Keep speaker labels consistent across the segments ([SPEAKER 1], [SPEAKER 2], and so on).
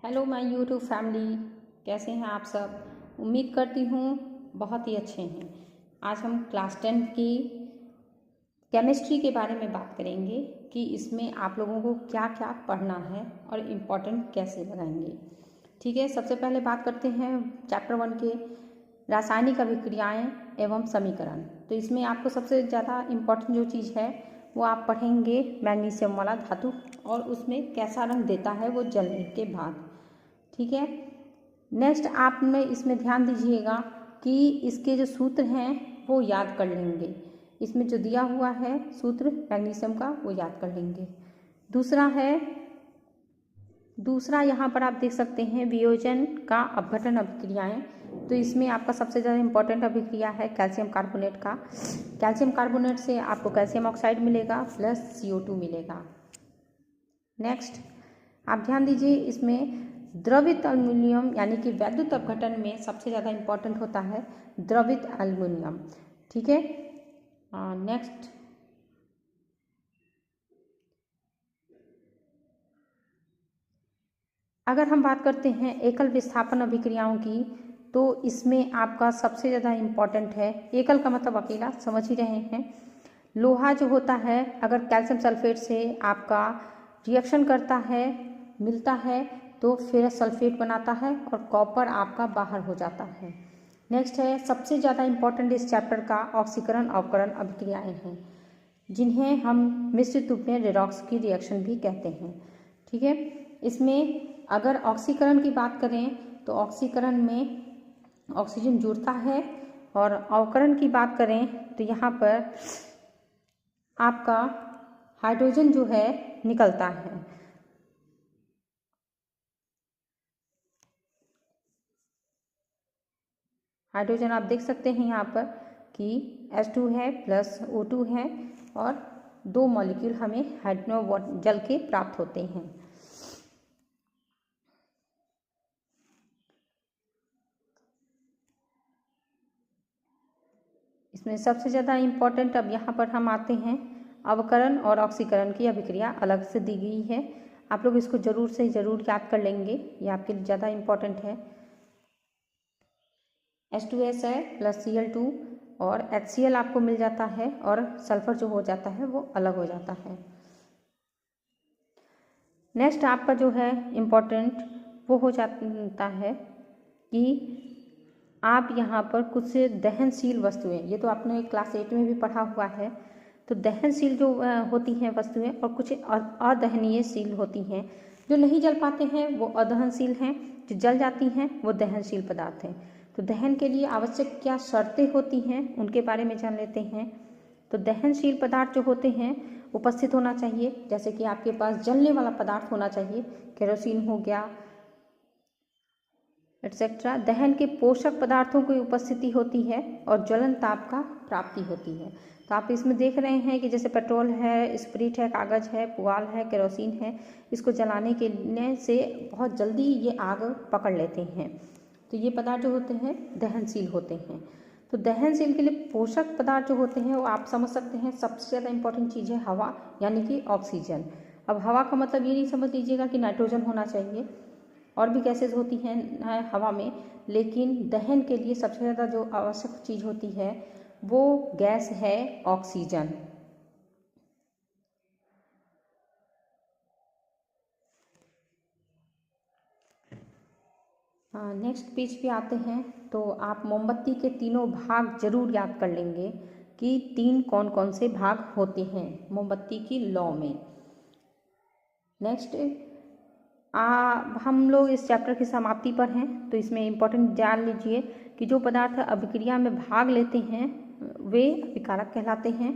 [SPEAKER 1] Hello my YouTube family, कैसे हैं आप सब। उम्मीद करती हूँ बहुत ही अच्छे हैं। आज हम क्लास 10 की केमिस्ट्री के बारे में बात करेंगे कि इसमें आप लोगों को क्या क्या पढ़ना है और इम्पोर्टेंट कैसे लगाएंगे। ठीक है, सबसे पहले बात करते हैं चैप्टर 1 के रासायनिक अभिक्रियाएं एवं समीकरण। तो इसमें आपको सबसे ज़्यादा इम्पोर्टेंट जो चीज़ है वो आप पढ़ेंगे मैग्नीशियम वाला धातु, और उसमें कैसा रंग देता है वो जलने के बाद। ठीक है, नेक्स्ट आपने इसमें ध्यान दीजिएगा कि इसके जो सूत्र हैं वो याद कर लेंगे। इसमें जो दिया हुआ है सूत्र मैग्नीशियम का वो याद कर लेंगे। दूसरा यहाँ पर आप देख सकते हैं वियोजन का अपघटन अभिक्रियाएं। तो इसमें आपका सबसे ज़्यादा इम्पोर्टेंट अभिक्रिया है कैल्शियम कार्बोनेट का। कैल्शियम कार्बोनेट से आपको कैल्शियम ऑक्साइड मिलेगा प्लस CO2 मिलेगा। नेक्स्ट आप ध्यान दीजिए, इसमें द्रवित एल्युमिनियम यानी कि वैद्युत अपघटन में सबसे ज़्यादा इम्पोर्टेंट होता है द्रवित एल्युमिनियम। ठीक है, नेक्स्ट अगर हम बात करते हैं एकल विस्थापन अभिक्रियाओं की, तो इसमें आपका सबसे ज़्यादा इम्पॉर्टेंट है, एकल का मतलब अकेला, समझ ही रहे हैं। लोहा जो होता है अगर कैल्शियम सल्फेट से आपका रिएक्शन करता है, मिलता है, तो फेरस सल्फेट बनाता है और कॉपर आपका बाहर हो जाता है। नेक्स्ट है सबसे ज़्यादा इम्पॉर्टेंट इस चैप्टर का ऑक्सीकरण अवकरण अभिक्रियाएँ हैं, जिन्हें हम मिश्रित रूप में रेडॉक्स की रिएक्शन भी कहते हैं। ठीक है, इसमें अगर ऑक्सीकरण की बात करें तो ऑक्सीकरण में ऑक्सीजन जुड़ता है, और अवकरण की बात करें तो यहाँ पर आपका हाइड्रोजन जो है निकलता है। हाइड्रोजन आप देख सकते हैं यहाँ पर कि H2 है प्लस O2 है, और 2 मॉलिक्यूल हमें जल के प्राप्त होते हैं। इसमें सबसे ज़्यादा इम्पॉर्टेंट अब यहाँ पर हम आते हैं, अवकरण और ऑक्सीकरण की अभिक्रिया अलग से दी गई है। आप लोग इसको ज़रूर से ज़रूर याद कर लेंगे, ये आपके लिए ज़्यादा इम्पॉर्टेंट है। H2S है प्लस Cl2 और HCl आपको मिल जाता है, और सल्फर जो हो जाता है वो अलग हो जाता है। नेक्स्ट आपका जो है इम्पॉर्टेंट वो हो जाता है कि आप यहाँ पर कुछ दहनशील वस्तुएं, ये तो आपने क्लास 8 में भी पढ़ा हुआ है, तो दहनशील जो होती हैं वस्तुएं और कुछ अदहनीयशील होती हैं। जो नहीं जल पाते हैं वो अदहनशील हैं, जो जल जाती हैं वो दहनशील पदार्थ हैं। तो दहन के लिए आवश्यक क्या शर्तें होती हैं उनके बारे में जान लेते हैं। तो दहनशील पदार्थ जो होते हैं उपस्थित होना चाहिए, जैसे कि आपके पास जलने वाला पदार्थ होना चाहिए, केरोसिन हो गया एटसेट्रा। दहन के पोषक पदार्थों की उपस्थिति होती है और ज्वलन ताप का प्राप्ति होती है। तो आप इसमें देख रहे हैं कि जैसे पेट्रोल है, स्प्रिट है, कागज़ है, पुआल है, केरोसिन है, इसको जलाने के से बहुत जल्दी ये आग पकड़ लेते हैं। तो ये पदार्थ जो होते हैं दहनशील होते हैं। तो दहनशील के लिए पोषक पदार्थ जो होते हैं वो आप समझ सकते हैं, सबसे ज़्यादा इंपॉर्टेंट चीज़ है हवा यानी कि ऑक्सीजन। अब हवा का मतलब ये नहीं समझ लीजिएगा कि नाइट्रोजन होना चाहिए, और भी गैसेज होती हैं हवा में, लेकिन दहन के लिए सबसे ज़्यादा जो आवश्यक चीज़ होती है वो गैस है ऑक्सीजन। नेक्स्ट पेज पे आते हैं, तो आप मोमबत्ती के तीनों भाग जरूर याद कर लेंगे कि 3 कौन कौन से भाग होते हैं मोमबत्ती की लौ में। नेक्स्ट हम लोग इस चैप्टर की समाप्ति पर हैं, तो इसमें इम्पोर्टेंट जान लीजिए कि जो पदार्थ अभिक्रिया में भाग लेते हैं वे अभिकारक कहलाते हैं,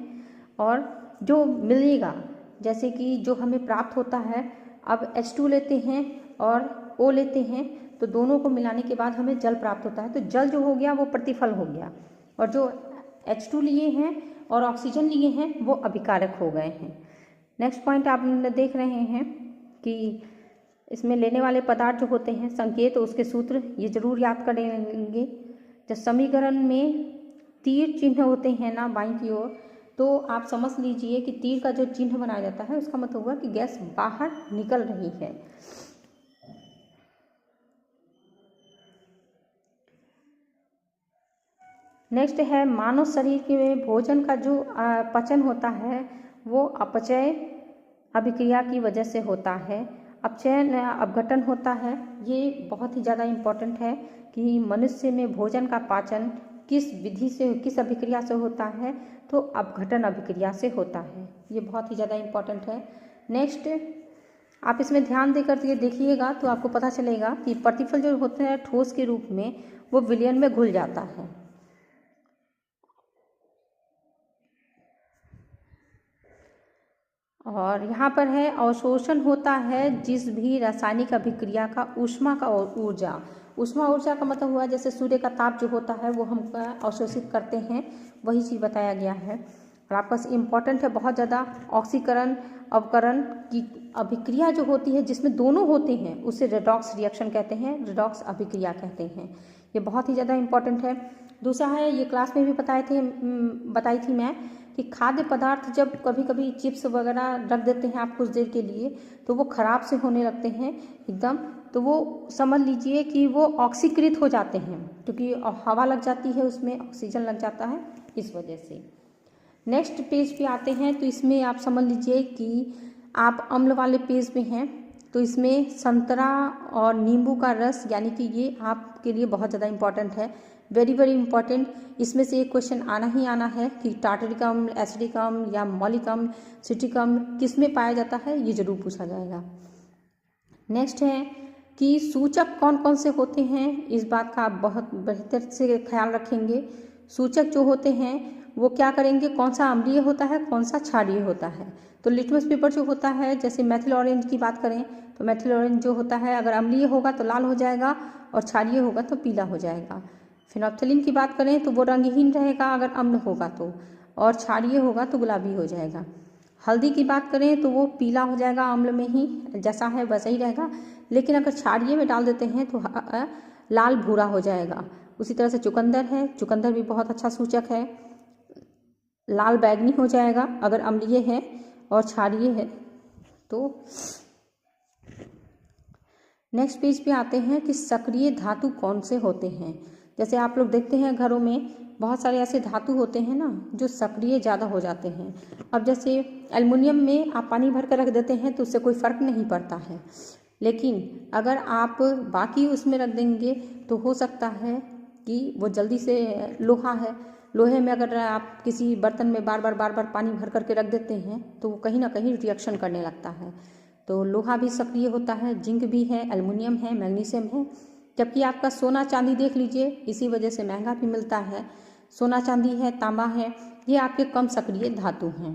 [SPEAKER 1] और जो मिलेगा जैसे कि जो हमें प्राप्त होता है, अब H2 लेते हैं और O लेते हैं, तो दोनों को मिलाने के बाद हमें जल प्राप्त होता है। तो जल जो हो गया वो प्रतिफल हो गया, और जो H2 लिए हैं और ऑक्सीजन लिए हैं वो अभिकारक हो गए हैं। नेक्स्ट पॉइंट आप देख रहे हैं कि इसमें लेने वाले पदार्थ जो होते हैं संकेत, उसके सूत्र ये जरूर याद कर लेंगे। जब समीकरण में तीर चिन्ह होते हैं ना बाईं की ओर, तो आप समझ लीजिए कि तीर का जो चिन्ह बनाया जाता है उसका मतलब हुआ कि गैस बाहर निकल रही है। नेक्स्ट है मानव शरीर के में भोजन का जो पचन होता है वो अपचय अभिक्रिया की वजह से होता है। अपचयन अपघटन होता है। ये बहुत ही ज़्यादा इम्पोर्टेंट है कि मनुष्य में भोजन का पाचन किस विधि से, किस अभिक्रिया से होता है, तो अपघटन अभिक्रिया से होता है। ये बहुत ही ज़्यादा इम्पोर्टेंट है। नेक्स्ट आप इसमें ध्यान देकर ये देखिएगा तो आपको पता चलेगा कि प्रतिफल जो होते हैं ठोस के रूप में वो विलयन में घुल जाता है। और यहाँ पर है अवशोषण होता है जिस भी रासायनिक अभिक्रिया का ऊष्मा का ऊर्जा। ऊष्मा ऊर्जा का मतलब हुआ जैसे सूर्य का ताप जो होता है वो हम अवशोषित करते हैं, वही चीज़ बताया गया है। और आपका इम्पॉर्टेंट है बहुत ज़्यादा ऑक्सीकरण अवकरण की अभिक्रिया जो होती है जिसमें दोनों होते हैं उसे रेडॉक्स रिएक्शन कहते हैं, रेडॉक्स अभिक्रिया कहते हैं। ये बहुत ही ज़्यादा इम्पॉर्टेंट है। दूसरा है, ये क्लास में भी बताई थी मैं कि खाद्य पदार्थ जब कभी कभी चिप्स वगैरह रख देते हैं आप कुछ देर के लिए तो वो ख़राब से होने लगते हैं एकदम, तो वो समझ लीजिए कि वो ऑक्सीकृत हो जाते हैं क्योंकि हवा लग जाती है, उसमें ऑक्सीजन लग जाता है, इस वजह से। नेक्स्ट पेज पे आते हैं तो इसमें आप समझ लीजिए कि आप अम्ल वाले पेज में हैं तो इसमें संतरा और नींबू का रस यानी कि ये आपके लिए बहुत ज़्यादा इम्पॉर्टेंट है, वेरी वेरी इंपॉर्टेंट। इसमें से एक क्वेश्चन आना ही आना है कि टार्टरिक अम्ल, एसिडिक अम्ल या मौलिक अम्ल, सिट्रिक अम्ल किस में पाया जाता है, ये जरूर पूछा जाएगा। नेक्स्ट है कि सूचक कौन कौन से होते हैं, इस बात का आप बहुत बेहतर से ख्याल रखेंगे। सूचक जो होते हैं वो क्या करेंगे, कौन सा अम्लीय होता है, कौन सा क्षारीय होता है। तो लिटमस पेपर जो होता है, जैसे मेथिल ऑरेंज की बात करें तो मेथिल ऑरेंज जो होता है अगर अम्लीय होगा तो लाल हो जाएगा और क्षारीय होगा तो पीला हो जाएगा। फिनोप्थेलिन की बात करें तो वो रंगहीन रहेगा अगर अम्ल होगा तो, और क्षारीय होगा तो गुलाबी हो जाएगा। हल्दी की बात करें तो वो पीला हो जाएगा अम्ल में ही, जैसा है वैसा ही रहेगा, लेकिन अगर क्षारीय में डाल देते हैं तो लाल भूरा हो जाएगा। उसी तरह से चुकंदर है, चुकंदर भी बहुत अच्छा सूचक है, लाल बैगनी हो जाएगा अगर अम्लीय है और क्षारीय है तो। नेक्स्ट पेज पे आते हैं कि सक्रिय धातु कौन से होते हैं। जैसे आप लोग देखते हैं घरों में बहुत सारे ऐसे धातु होते हैं ना जो सक्रिय ज़्यादा हो जाते हैं। अब जैसे एल्युमिनियम में आप पानी भर कर रख देते हैं तो उससे कोई फ़र्क नहीं पड़ता है, लेकिन अगर आप बाकी उसमें रख देंगे तो हो सकता है कि वो जल्दी से, लोहा है, लोहे में अगर आप किसी बर्तन में बार बार पानी भर करके रख देते हैं तो वो कहीं ना कहीं रिएक्शन करने लगता है। तो लोहा भी सक्रिय होता है, जिंक भी है, एल्युमिनियम है, मैग्नीशियम है। जबकि आपका सोना चांदी देख लीजिए, इसी वजह से महंगा भी मिलता है। सोना चांदी है, तांबा है, ये आपके कम सक्रिय धातु हैं।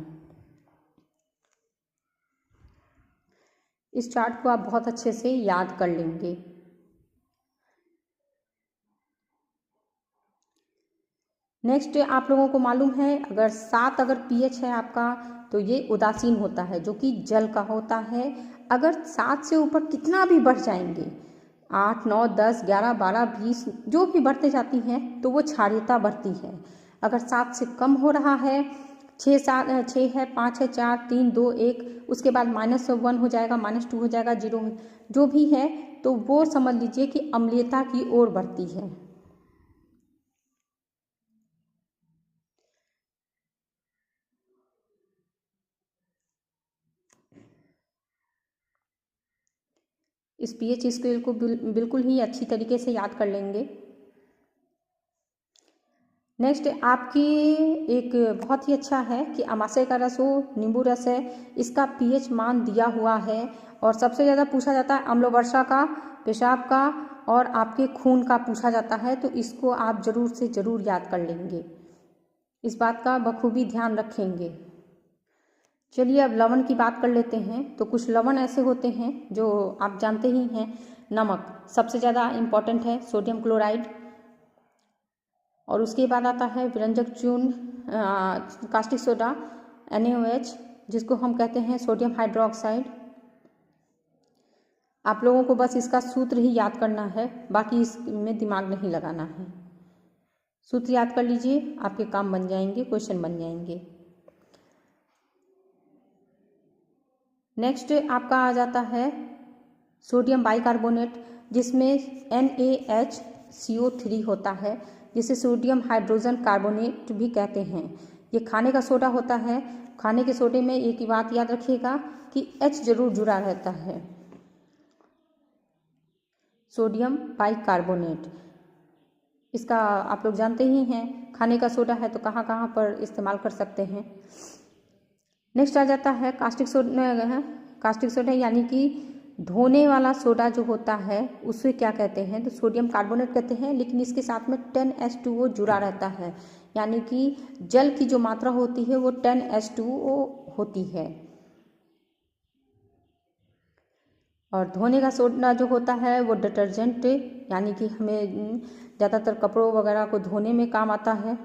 [SPEAKER 1] इस चार्ट को आप बहुत अच्छे से याद कर लेंगे। नेक्स्ट आप लोगों को मालूम है अगर 7 अगर पीएच है आपका तो ये उदासीन होता है जो कि जल का होता है। अगर 7 से ऊपर कितना भी बढ़ जाएंगे, 8, 9, 10, 11, 12, 20 जो भी बढ़ते जाती हैं तो वो क्षारीयता बढ़ती है। अगर 7 से कम हो रहा है, 6 है, 5 है, 4, 3, 2, 1, उसके बाद -1 हो जाएगा, -2 हो जाएगा, 0 जो भी है, तो वो समझ लीजिए कि अम्लीयता की ओर बढ़ती है। इस पीएच स्केल को बिल्कुल ही अच्छी तरीके से याद कर लेंगे। नेक्स्ट आपकी एक बहुत ही अच्छा है कि अमाशय का रस हो, नींबू रस है, इसका पीएच मान दिया हुआ है। और सबसे ज़्यादा पूछा जाता है अम्ल वर्षा का, पेशाब का और आपके खून का पूछा जाता है, तो इसको आप ज़रूर से ज़रूर याद कर लेंगे, इस बात का बखूबी ध्यान रखेंगे। चलिए अब लवण की बात कर लेते हैं। तो कुछ लवण ऐसे होते हैं जो आप जानते ही हैं। नमक सबसे ज़्यादा इम्पॉर्टेंट है, सोडियम क्लोराइड, और उसके बाद आता है व्यंजक चूर्ण, कास्टिक सोडा, NaOH, जिसको हम कहते हैं सोडियम हाइड्रोक्साइड। आप लोगों को बस इसका सूत्र ही याद करना है, बाकी इसमें दिमाग नहीं लगाना है। सूत्र याद कर लीजिए, आपके काम बन जाएंगे, क्वेश्चन बन जाएंगे। नेक्स्ट आपका आ जाता है सोडियम बाइकार्बोनेट, जिसमें NaHCO3 होता है। जिसे सोडियम हाइड्रोजन कार्बोनेट भी कहते हैं। ये खाने का सोडा होता है। खाने के सोडे में एक ही बात याद रखिएगा कि H जरूर जुड़ा रहता है, सोडियम बाइकार्बोनेट। इसका आप लोग जानते ही हैं, खाने का सोडा है तो कहाँ कहाँ पर इस्तेमाल कर सकते हैं। नेक्स्ट आ जाता है कास्टिक सोडा। कास्टिक सोडा यानी कि धोने वाला सोडा जो होता है उसे क्या कहते हैं, तो सोडियम कार्बोनेट कहते हैं, लेकिन इसके साथ में 10H2O जुड़ा रहता है, यानी कि जल की जो मात्रा होती है वो 10H2O होती है। और धोने का सोडा जो होता है वो डिटर्जेंट, यानी कि हमें ज़्यादातर कपड़ों वगैरह को धोने में काम आता है।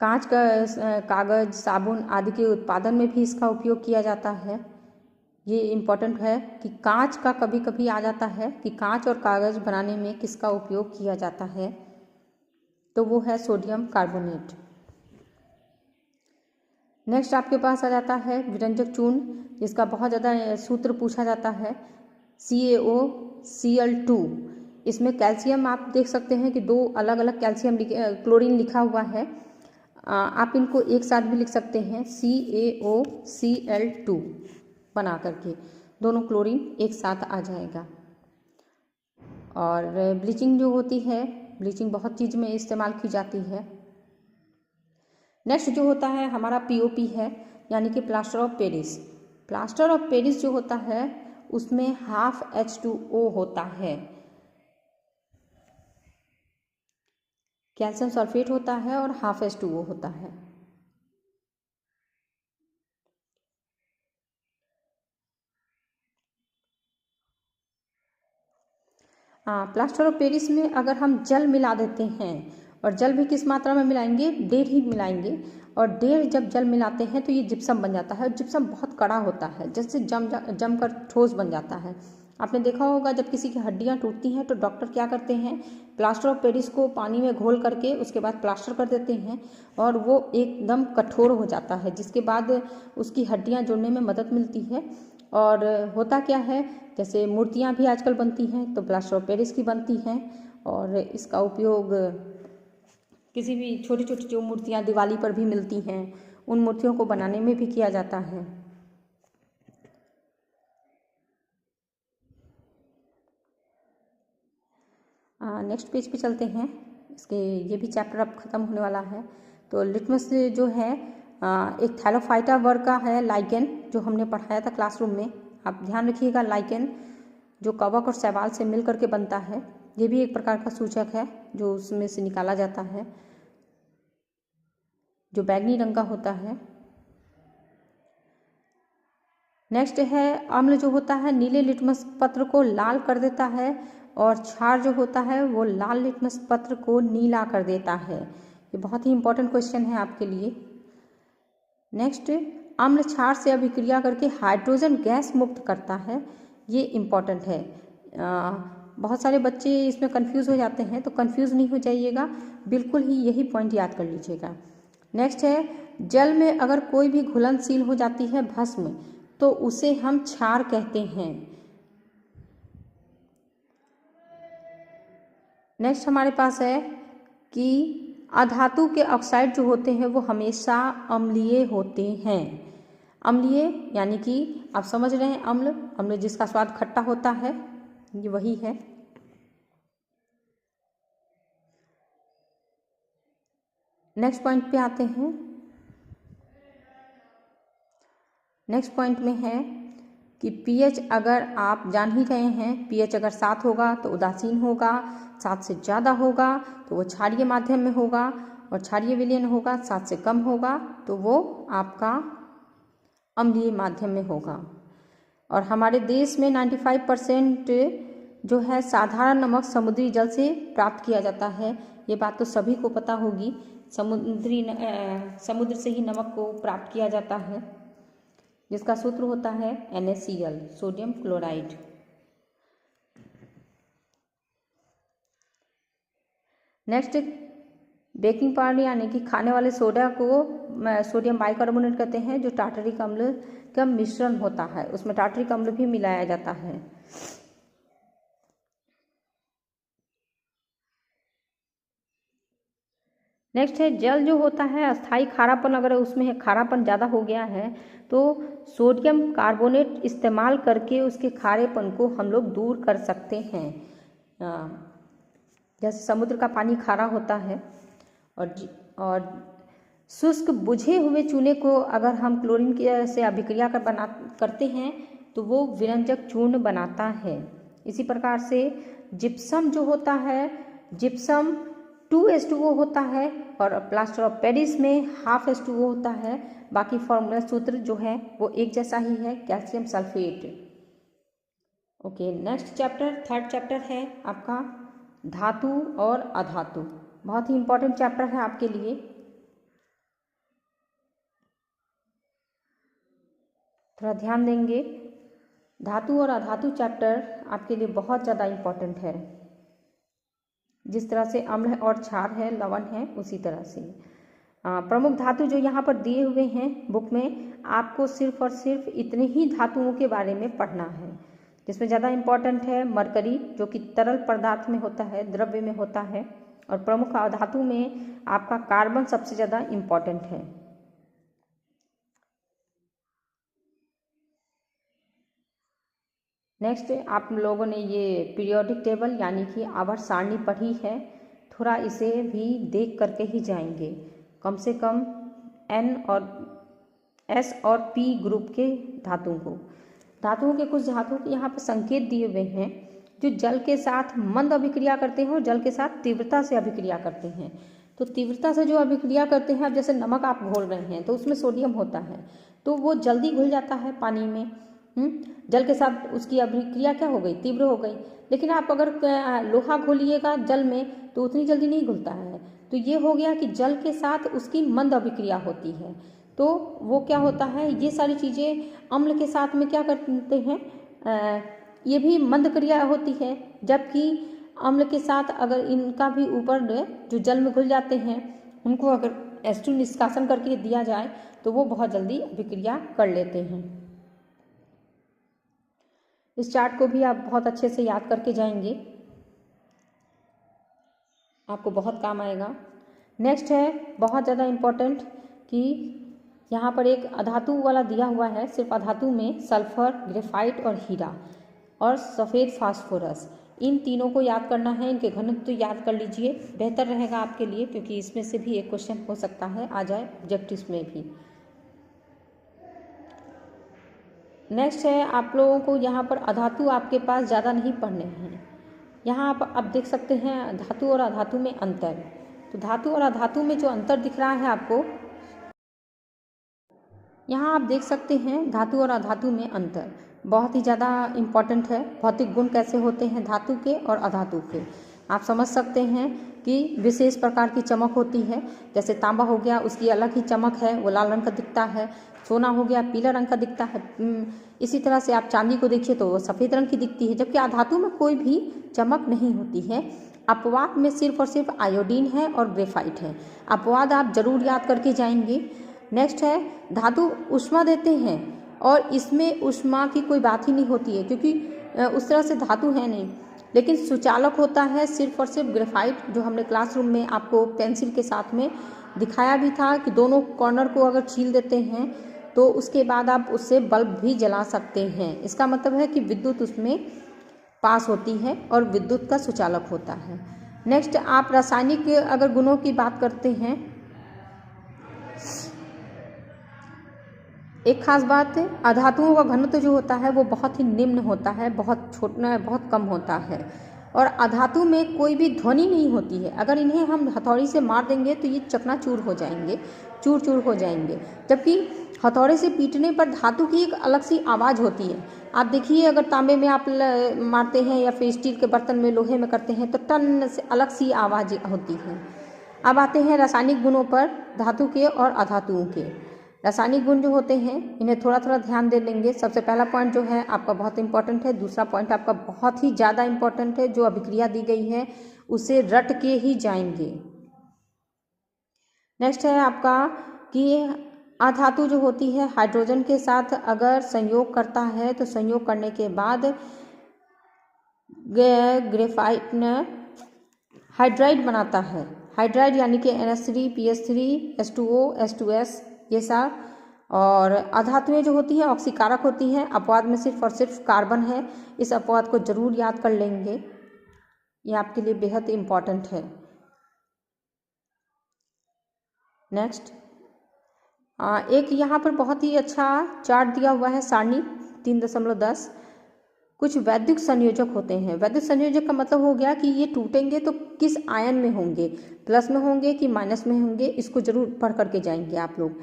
[SPEAKER 1] कांच का कागज़, साबुन आदि के उत्पादन में भी इसका उपयोग किया जाता है। ये इम्पॉर्टेंट है कि कांच का कभी कभी आ जाता है कि कांच और कागज़ बनाने में किसका उपयोग किया जाता है, तो वो है सोडियम कार्बोनेट। नेक्स्ट आपके पास आ जाता है विरंजक चूर्ण, जिसका बहुत ज़्यादा सूत्र पूछा जाता है, CaOCl2। इसमें कैल्शियम आप देख सकते हैं कि दो अलग अलग कैल्शियम क्लोरीन लिखा हुआ है। आप इनको एक साथ भी लिख सकते हैं, CaOCl2 बना करके, दोनों क्लोरीन एक साथ आ जाएगा। और ब्लीचिंग जो होती है, ब्लीचिंग बहुत चीज़ में इस्तेमाल की जाती है। नेक्स्ट जो होता है हमारा POP है, यानी कि plaster of Paris. Plaster of Paris जो होता है उसमें हाफ H2O होता है, कैल्शियम सल्फेट होता है और हाफ H2O होता है। प्लास्टर ऑफ पेरिस में अगर हम जल मिला देते हैं, और जल भी किस मात्रा में मिलाएंगे, 1.5 ही मिलाएंगे, और 1.5 जब जल मिलाते हैं तो ये जिप्सम बन जाता है। जिप्सम बहुत कड़ा होता है, जैसे जम कर ठोस बन जाता है। आपने देखा होगा जब किसी की हड्डियां टूटती हैं तो डॉक्टर क्या करते हैं, प्लास्टर ऑफ पेरिस को पानी में घोल करके उसके बाद प्लास्टर कर देते हैं और वो एकदम कठोर हो जाता है, जिसके बाद उसकी हड्डियां जोड़ने में मदद मिलती है। और होता क्या है, जैसे मूर्तियां भी आजकल बनती हैं तो प्लास्टर ऑफ पेरिस की बनती हैं, और इसका उपयोग किसी भी छोटी छोटी जो मूर्तियां दिवाली पर भी मिलती हैं उन मूर्तियों को बनाने में भी किया जाता है। नेक्स्ट पेज पे चलते हैं, इसके ये भी चैप्टर अब ख़त्म होने वाला है। तो लिटमस जो है एक थैलोफाइटा वर्ग का है लाइकेन, जो हमने पढ़ाया था क्लासरूम में। आप ध्यान रखिएगा, लाइकेन जो कवक और शैवाल से मिल करके बनता है, ये भी एक प्रकार का सूचक है जो उसमें से निकाला जाता है, जो बैंगनी रंग का होता है। नेक्स्ट है अम्ल जो होता है नीले लिटमस पत्र को लाल कर देता है, और क्षार जो होता है वो लाल लिटमस पत्र को नीला कर देता है। ये बहुत ही इंपॉर्टेंट क्वेश्चन है आपके लिए। नेक्स्ट, अम्ल क्षार से अभिक्रिया करके हाइड्रोजन गैस मुक्त करता है, ये इम्पॉर्टेंट है। बहुत सारे बच्चे इसमें कंफ्यूज हो जाते हैं, तो कंफ्यूज नहीं हो जाइएगा, बिल्कुल ही यही पॉइंट याद कर लीजिएगा। नेक्स्ट है जल में अगर कोई भी घुलनशील हो जाती है भस्म, तो उसे हम क्षार कहते हैं। नेक्स्ट हमारे पास है कि अधातु के ऑक्साइड जो होते हैं वो हमेशा अम्लीय होते हैं। अम्लीय यानी कि आप समझ रहे हैं, अम्ल, अम्ल जिसका स्वाद खट्टा होता है, ये वही है। नेक्स्ट पॉइंट पे आते हैं। नेक्स्ट पॉइंट में है कि pH अगर आप जान ही रहे हैं, pH अगर 7 होगा तो उदासीन होगा, 7 से ज़्यादा होगा तो वो क्षारीय माध्यम में होगा, और क्षारीय विलयन होगा 7 से कम होगा तो वो आपका अम्लीय माध्यम में होगा। और हमारे देश में 95% जो है साधारण नमक समुद्री जल से प्राप्त किया जाता है। ये बात तो सभी को पता होगी, समुद्र से ही नमक को प्राप्त किया जाता है, जिसका सूत्र होता है NaCl, sodium chloride. Next, baking powder यानी कि खाने वाले सोडा को सोडियम बाइकार्बोनेट कहते हैं, जो टार्टरिक अम्ल का मिश्रण होता है, उसमें टार्टरिक अम्ल भी मिलाया जाता है। नेक्स्ट है जल जो होता है अस्थाई खारापन, अगर उसमें है खारापन ज़्यादा हो गया है तो सोडियम कार्बोनेट इस्तेमाल करके उसके खारेपन को हम लोग दूर कर सकते हैं। जैसे समुद्र का पानी खारा होता है और शुष्क बुझे हुए चूने को अगर हम क्लोरीन के से अभिक्रिया करते हैं तो वो विरंजक चूर्ण बनाता है। इसी प्रकार से जिप्सम जो होता है, जिप्सम 2H2O होता है और प्लास्टर ऑफ पेरिस में 1/2 H2O होता है। बाकी फॉर्मूला सूत्र जो है वो एक जैसा ही है, calcium sulphate. Okay, next chapter, third chapter है आपका धातु और अधातु। बहुत ही इंपॉर्टेंट चैप्टर है आपके लिए। थोड़ा ध्यान देंगे, धातु और अधातु चैप्टर आपके लिए बहुत ज़्यादा इम्पॉर्टेंट है। जिस तरह से अम्ल और क्षार है, लवण है, उसी तरह से प्रमुख धातु जो यहाँ पर दिए हुए हैं बुक में, आपको सिर्फ और सिर्फ इतने ही धातुओं के बारे में पढ़ना है। जिसमें ज़्यादा इम्पॉर्टेंट है मरकरी, जो कि तरल पदार्थ में होता है, द्रव्य में होता है, और प्रमुख धातु में आपका कार्बन सबसे ज़्यादा इम्पॉर्टेंट है। नेक्स्ट, आप लोगों ने ये पीरियोडिक टेबल यानी कि आवर्त सारणी पढ़ी है, थोड़ा इसे भी देख करके ही जाएंगे। कम से कम N और S और P ग्रुप के धातुओं को, धातुओं के कुछ धातुओं के यहाँ पर संकेत दिए हुए हैं जो जल के साथ मंद अभिक्रिया करते हैं और जल के साथ तीव्रता से अभिक्रिया करते हैं। तो तीव्रता से जो अभिक्रिया करते हैं, अब जैसे नमक आप घोल रहे हैं तो उसमें सोडियम होता है तो वो जल्दी घुल जाता है पानी में। जल के साथ उसकी अभिक्रिया क्या हो गई, तीव्र हो गई। लेकिन आप अगर लोहा घोलिएगा जल में तो उतनी जल्दी नहीं घुलता है। तो ये हो गया कि जल के साथ उसकी मंद अभिक्रिया होती है। तो वो क्या होता है, ये सारी चीज़ें अम्ल के साथ में क्या करते हैं, ये भी मंद क्रिया होती है। जबकि अम्ल के साथ अगर इनका भी ऊपर जो जल में घुल जाते हैं, उनको अगर H2 निष्कासन करके दिया जाए तो वो बहुत जल्दी अभिक्रिया कर लेते हैं। इस चार्ट को भी आप बहुत अच्छे से याद करके जाएंगे, आपको बहुत काम आएगा। नेक्स्ट है बहुत ज़्यादा इम्पोर्टेंट कि यहाँ पर एक अधातु वाला दिया हुआ है, सिर्फ अधातु में सल्फर, ग्रेफाइट और हीरा और सफ़ेद फास्फोरस, इन तीनों को याद करना है। इनके घनत्व तो याद कर लीजिए, बेहतर रहेगा आपके लिए, क्योंकि इसमें से भी एक क्वेश्चन हो सकता है, आ जाए ऑब्जेक्टिव्स में भी। नेक्स्ट है आप लोगों को यहाँ पर अधातु आपके पास ज़्यादा नहीं पढ़ने हैं। यहाँ आप देख सकते हैं धातु और अधातु में अंतर। तो धातु और अधातु में जो अंतर दिख रहा है आपको, यहाँ आप देख सकते हैं धातु और अधातु में अंतर बहुत ही ज़्यादा इम्पॉर्टेंट है। भौतिक गुण कैसे होते हैं धातु के और अधातु के, आप समझ सकते हैं कि विशेष प्रकार की चमक होती है। जैसे तांबा हो गया, उसकी अलग ही चमक है, वो लाल रंग का दिखता है। सोना हो गया, पीला रंग का दिखता है। इसी तरह से आप चांदी को देखिए तो वो सफ़ेद रंग की दिखती है। जबकि अधातु में कोई भी चमक नहीं होती है। अपवाद में सिर्फ और सिर्फ आयोडीन है और ग्रेफाइट है। अपवाद आप जरूर याद करके जाएंगे। नेक्स्ट है धातु ऊष्मा देते हैं और इसमें ऊष्मा की कोई बात ही नहीं होती है, क्योंकि उस तरह से धातु है नहीं। लेकिन सुचालक होता है सिर्फ और सिर्फ ग्रेफाइट, जो हमने क्लासरूम में आपको पेंसिल के साथ में दिखाया भी था कि दोनों कॉर्नर को अगर छील देते हैं तो उसके बाद आप उससे बल्ब भी जला सकते हैं। इसका मतलब है कि विद्युत उसमें पास होती है और विद्युत का सुचालक होता है। नेक्स्ट आप रासायनिक अगर गुणों की बात करते हैं, एक खास बात है, अधातुओं का घनत्व जो होता है वो बहुत ही निम्न होता है, बहुत छोटा, बहुत कम होता है। और अधातु में कोई भी ध्वनि नहीं होती है। अगर इन्हें हम हथौड़ी से मार देंगे तो ये चकनाचूर हो जाएंगे, चूर चूर हो जाएंगे। जबकि हथौड़े से पीटने पर धातु की एक अलग सी आवाज़ होती है। आप देखिए, अगर तांबे में आप मारते हैं या फिर स्टील के बर्तन में, लोहे में करते हैं तो टन से अलग सी आवाज़ होती है। अब आते हैं रासायनिक गुणों पर, धातु के और अधातुओं के। रासायनिक गुण जो होते हैं इन्हें थोड़ा थोड़ा ध्यान दे लेंगे। सबसे पहला पॉइंट जो है आपका बहुत इंपॉर्टेंट है। दूसरा पॉइंट आपका बहुत ही ज़्यादा इंपॉर्टेंट है, जो अभिक्रिया दी गई है उसे रट के ही जाएंगे। नेक्स्ट है आपका कि अधातु जो होती है हाइड्रोजन के साथ अगर संयोग करता है तो संयोग करने के बाद ग्रेफाइट हाइड्राइड बनाता है। हाइड्राइड यानी कि NH3, PH3, H2O, H2S ये सब। और अधातुएं जो होती हैं ऑक्सीकारक होती हैं, अपवाद में सिर्फ और सिर्फ कार्बन है। इस अपवाद को जरूर याद कर लेंगे, ये आपके लिए बेहद इम्पॉर्टेंट है। नेक्स्ट एक यहाँ पर बहुत ही अच्छा चार्ट दिया हुआ है, सारणी 3.10। कुछ वैद्युत संयोजक होते हैं। वैद्युत संयोजक का मतलब हो गया कि ये टूटेंगे तो किस आयन में होंगे, प्लस में होंगे कि माइनस में होंगे, इसको जरूर पढ़ करके जाएंगे आप लोग।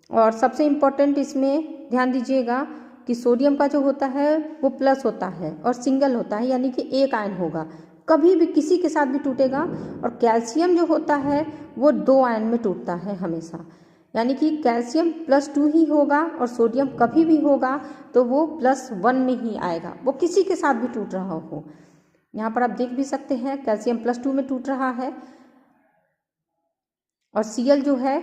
[SPEAKER 1] और सबसे इम्पोर्टेंट इसमें ध्यान दीजिएगा कि सोडियम का जो होता है वो प्लस होता है और सिंगल होता है, यानी कि एक आयन होगा, कभी भी किसी के साथ भी टूटेगा। और कैल्शियम जो होता है वो 2 आयन में टूटता है हमेशा, यानी कि कैल्शियम +2 ही होगा और सोडियम कभी भी होगा तो वो +1 में ही आएगा, वो किसी के साथ भी टूट रहा हो। यहाँ पर आप देख भी सकते हैं कैल्शियम +2 में टूट रहा है और Cl जो है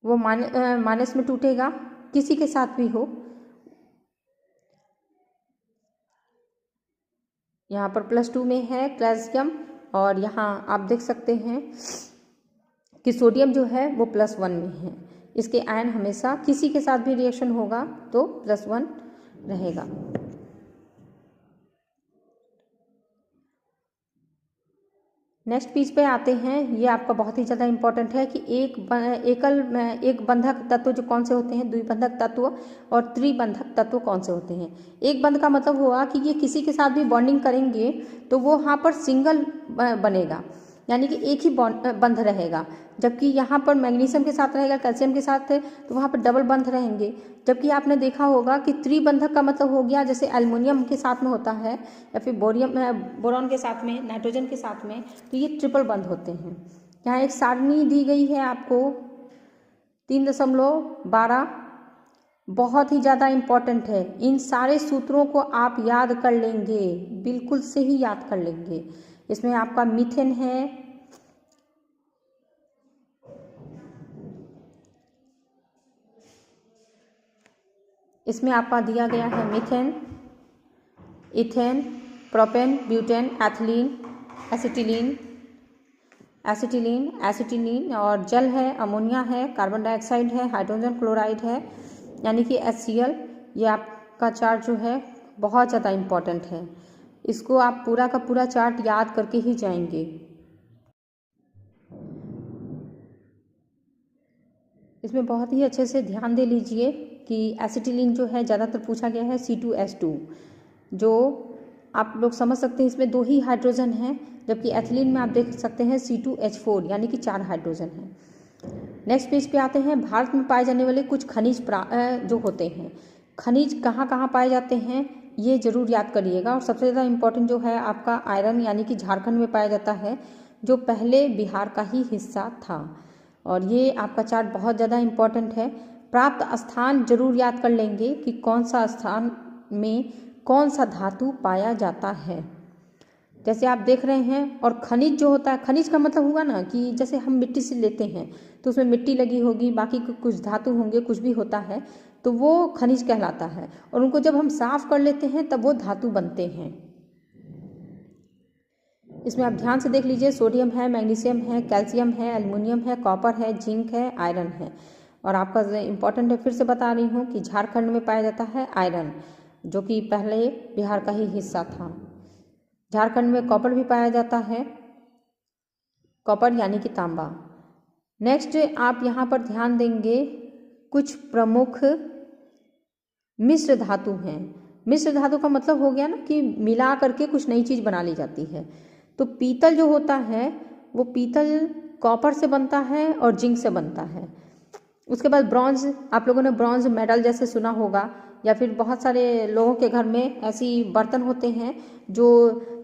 [SPEAKER 1] वो माइनस में टूटेगा, किसी के साथ भी हो। यहाँ पर +2 में है कैल्शियम और यहाँ आप देख सकते हैं कि सोडियम जो है वो +1 में है। इसके आयन हमेशा किसी के साथ भी रिएक्शन होगा तो +1 रहेगा। नेक्स्ट पेज पे आते हैं, ये आपका बहुत ही ज़्यादा इम्पॉर्टेंट है कि एक बंधक तत्व जो कौन से होते हैं, द्विबंधक तत्व और त्रिबंधक तत्व कौन से होते हैं। एक बंध का मतलब हुआ कि ये किसी के साथ भी बॉन्डिंग करेंगे तो वो यहाँ पर सिंगल बनेगा, यानी कि एक ही बंध रहेगा। जबकि यहाँ पर मैग्नीशियम के साथ रहेगा, कैल्शियम के साथ है तो वहाँ पर डबल बंध रहेंगे। जबकि आपने देखा होगा कि त्रिबंधक का मतलब हो गया जैसे एल्युमिनियम के साथ में होता है या फिर बोरॉन के साथ में, नाइट्रोजन के साथ में, तो ये ट्रिपल बंध होते हैं। यहाँ एक सारणी दी गई है आपको 3.12, बहुत ही ज़्यादा इम्पॉर्टेंट है। इन सारे सूत्रों को आप याद कर लेंगे, बिल्कुल से ही याद कर लेंगे। इसमें आपका मीथेन है, इसमें आपका दिया गया है methane, ethane, propane, butane, ethylene, acetylene और जल है, अमोनिया है, कार्बन डाइऑक्साइड है, हाइड्रोजन क्लोराइड है, यानी कि HCl। ये आपका चार्ट जो है बहुत ज़्यादा इम्पॉर्टेंट है, इसको आप पूरा का पूरा चार्ट याद करके ही जाएंगे। इसमें बहुत ही अच्छे से ध्यान दे लीजिए कि एसिटिलीन जो है ज़्यादातर पूछा गया है C2H2, जो आप लोग समझ सकते हैं इसमें 2 ही हाइड्रोजन हैं, जबकि एथिलीन में आप देख सकते हैं C2H4 यानी कि 4 हाइड्रोजन हैं। नेक्स्ट पेज पे आते हैं, भारत में पाए जाने वाले कुछ खनिज जो होते हैं। खनिज कहाँ कहाँ पाए जाते हैं ये जरूर याद करिएगा। और सबसे ज़्यादा इम्पोर्टेंट जो है आपका आयरन, यानी कि झारखंड में पाया जाता है, जो पहले बिहार का ही हिस्सा था। और ये आपका चार्ट बहुत ज़्यादा इम्पॉर्टेंट है। प्राप्त स्थान जरूर याद कर लेंगे कि कौन सा स्थान में कौन सा धातु पाया जाता है, जैसे आप देख रहे हैं। और खनिज जो होता है, खनिज का मतलब हुआ ना कि जैसे हम मिट्टी से लेते हैं तो उसमें मिट्टी लगी होगी, बाकी कुछ धातु होंगे, कुछ भी होता है तो वो खनिज कहलाता है। और उनको जब हम साफ कर लेते हैं तब वो धातु बनते हैं। इसमें आप ध्यान से देख लीजिए, सोडियम है, मैग्नीशियम है, कैल्शियम है, एल्युमिनियम है, कॉपर है, जिंक है, आयरन है। और आपका इम्पोर्टेंट है, फिर से बता रही हूँ कि झारखंड में पाया जाता है आयरन, जो कि पहले बिहार का ही हिस्सा था। झारखंड में कॉपर भी पाया जाता है, कॉपर यानी कि तांबा। नेक्स्ट आप यहाँ पर ध्यान देंगे, कुछ प्रमुख मिश्र धातु हैं। मिश्र धातु का मतलब हो गया ना कि मिला करके कुछ नई चीज़ बना ली जाती है। तो पीतल जो होता है वो पीतल कॉपर से बनता है और जिंक से बनता है। उसके बाद ब्रॉन्ज, आप लोगों ने ब्रॉन्ज मेडल जैसे सुना होगा, या फिर बहुत सारे लोगों के घर में ऐसी बर्तन होते हैं जो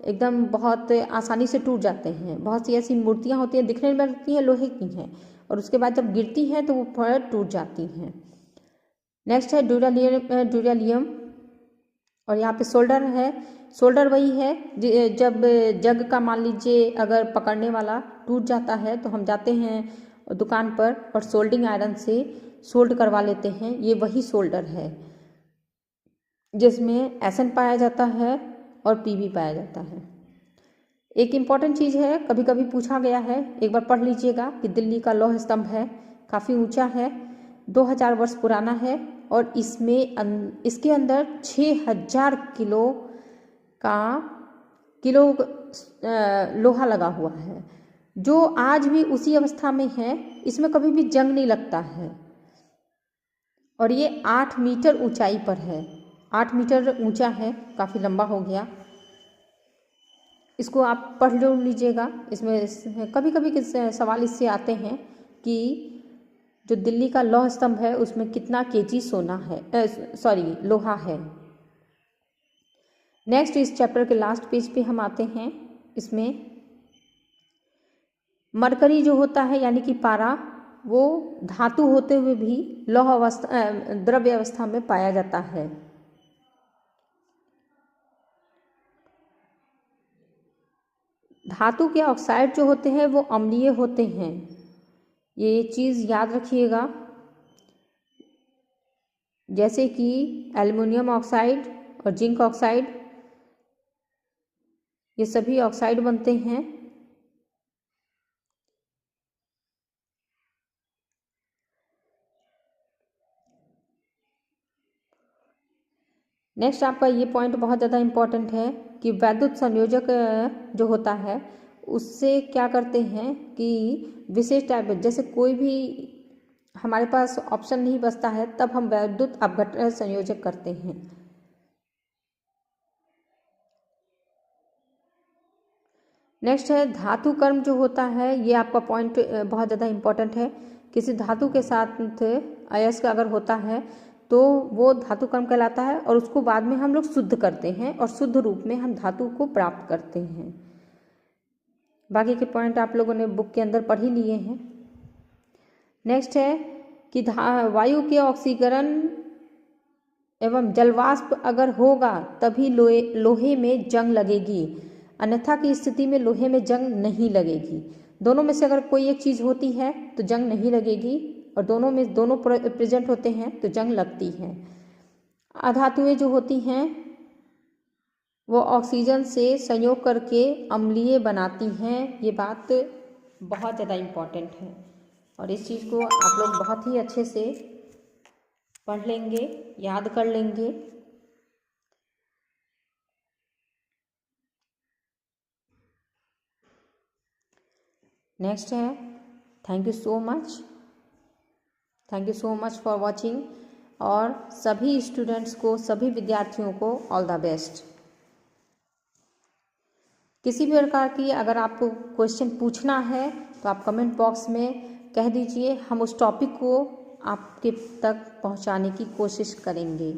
[SPEAKER 1] एकदम बहुत आसानी से टूट जाते हैं। बहुत सी ऐसी मूर्तियाँ होती हैं, दिखने में लगती हैं लोहे की हैं और उसके बाद जब गिरती हैं तो वो थोड़ा टूट जाती हैं। नेक्स्ट है ड्यूरेलियम और यहाँ पे सोल्डर है। सोल्डर वही है जब जग का मान लीजिए अगर पकड़ने वाला टूट जाता है तो हम जाते हैं दुकान पर और सोल्डिंग आयरन से सोल्ड करवा लेते हैं, ये वही सोल्डर है जिसमें Sn पाया जाता है और Pb पाया जाता है। एक इम्पॉर्टेंट चीज़ है, कभी कभी पूछा गया है, एक बार पढ़ लीजिएगा कि दिल्ली का लौह स्तंभ है, काफ़ी ऊंचा है, 2000 वर्ष पुराना है और इसके अंदर 6000 किलो लोहा लगा हुआ है, जो आज भी उसी अवस्था में है। इसमें कभी भी जंग नहीं लगता है और ये 8 मीटर ऊंचाई पर है। 8 मीटर ऊंचा है, काफ़ी लंबा हो गया। इसको आप पढ़ लो लीजिएगा। इसमें कभी कभी सवाल इससे आते हैं कि जो दिल्ली का लौह स्तंभ है उसमें कितना केजी सोना है, लोहा है। नेक्स्ट इस चैप्टर के लास्ट पेज पे हम आते हैं। इसमें मरकरी जो होता है यानी कि पारा, वो धातु होते हुए भी लौह अवस्था द्रव्य अवस्था में पाया जाता है। धातु के ऑक्साइड जो होते हैं वो अम्लीय होते हैं, ये चीज़ याद रखिएगा। जैसे कि एल्युमिनियम ऑक्साइड और जिंक ऑक्साइड, ये सभी ऑक्साइड बनते हैं। नेक्स्ट आपका ये पॉइंट बहुत ज़्यादा इम्पॉर्टेंट है कि वैद्युत संयोजक जो होता है उससे क्या करते हैं कि विशेष टाइप, जैसे कोई भी हमारे पास ऑप्शन नहीं बचता है तब हम वैद्युत अपघटन संयोजक करते हैं। नेक्स्ट है धातु कर्म जो होता है, ये आपका पॉइंट बहुत ज़्यादा इम्पॉर्टेंट है। किसी धातु के साथ अयस्क अगर होता है तो वो धातु कर्म कहलाता है और उसको बाद में हम लोग शुद्ध करते हैं और शुद्ध रूप में हम धातु को प्राप्त करते हैं। बाकी के पॉइंट आप लोगों ने बुक के अंदर पढ़ ही लिए हैं। नेक्स्ट है कि वायु के ऑक्सीकरण एवं जलवाष्प अगर होगा तभी लोहे में जंग लगेगी, अन्यथा की स्थिति में लोहे में जंग नहीं लगेगी। दोनों में से अगर कोई एक चीज़ होती है तो जंग नहीं लगेगी और दोनों प्रेजेंट होते हैं तो जंग लगती है। अधातुएं जो होती हैं वो ऑक्सीजन से संयोग करके अम्लीय बनाती हैं। ये बात बहुत ज़्यादा इम्पॉर्टेंट है और इस चीज़ को आप लोग बहुत ही अच्छे से पढ़ लेंगे, याद कर लेंगे। नेक्स्ट है, thank you so much for watching और सभी स्टूडेंट्स को, सभी विद्यार्थियों को ऑल द बेस्ट। किसी भी प्रकार की अगर आपको क्वेश्चन पूछना है तो आप कमेंट बॉक्स में कह दीजिए, हम उस टॉपिक को आपके तक पहुंचाने की कोशिश करेंगे।